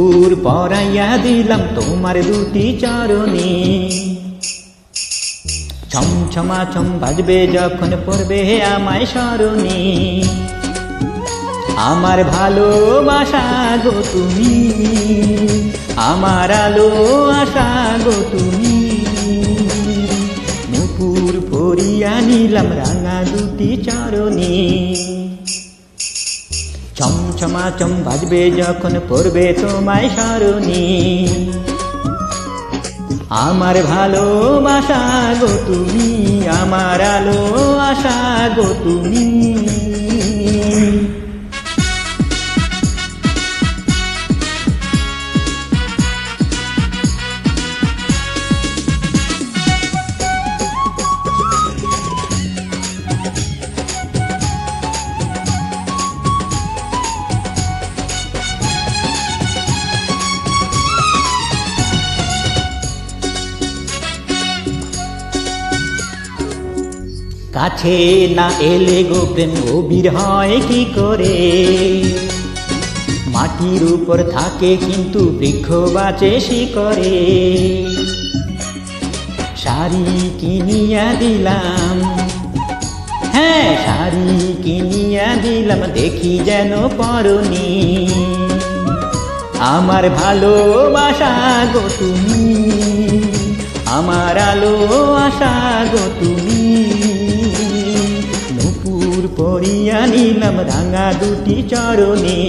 নুপুর পরাইয়া দিলাম তোমার দুটি চরণে, ছমছমাছম বাজবে যখন পড়বে আমায় স্মরণে। আমার ভালোবাসা গো তুমি, আমার আলো আশা গো তুমি। নুপুর পরিয়া নিলাম রাঙা দুটি চরণে, ছমছমাছম বাজবে যখন পড়বে তোমায় স্মরণে। আমার ভালোবাসা গো তুমি, আমার আলো আশা গো তুমি। কাছে না এলে গো প্রেম গভীর হয় কি করে, মাটির উপর থাকে কিন্তু বৃক্ষ বাঁচে শিকড়ে। শাড়ি কিনিয়া দিলাম, হ্যাঁ শাড়ি কিনিয়া দিলাম, দেখি যেন পরনি। আমার ভালোবাসা গো তুমি, আমার আলো আশা গো তুমি। নুপুর পরিয়া নিলাম রাঙা দুটি চরণে,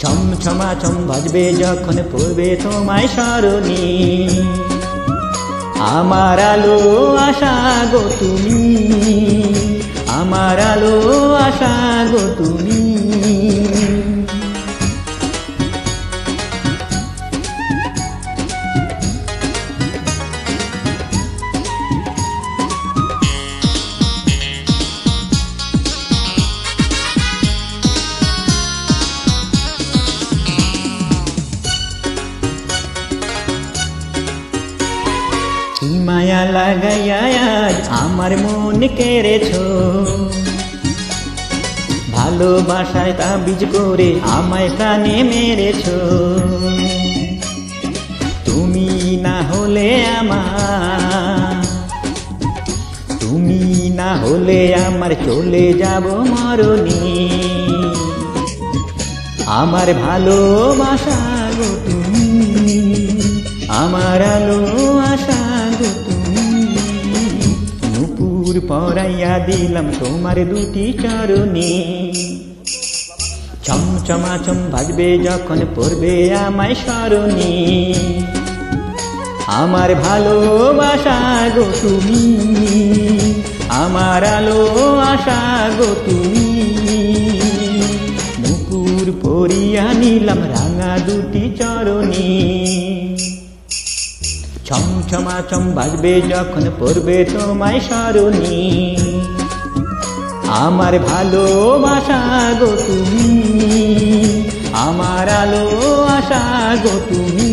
ছমছমাছম বাজবে যখন পড়বে তোমায় স্মরণে। আমার আলো আশা গো তুমি, আমার আলো আশা গো তুমি। মায়া লাগাইয়া আজ আমার মন কেড়েছো, ভালোবাসায় তাবিজ করে আমায় প্রাণে মেরেছো। তুমি না হলে আমার, তুমি না হলে আমার চলে যাব মরণে। আমার ভালোবাসা গো তুমি, আমার আলো আশা গো তুমি। নুপুর পরাইয়া দিলাম তোমার দুটি চরণে, ছমছমাছম বাজবে যখন পড়বে আমায় স্মরণে। আমার ভালোবাসা গো তুমি, আমার আলো আশা গো তুমি। নুপুর পরিয়া নিলাম রাঙা দুটি চরণে, ছমছমাছম বাজবে যখন পড়বে তোমায় স্মরণে। আমার ভালোবাসা গো তুমি, আমার আলো আশা গো তুমি।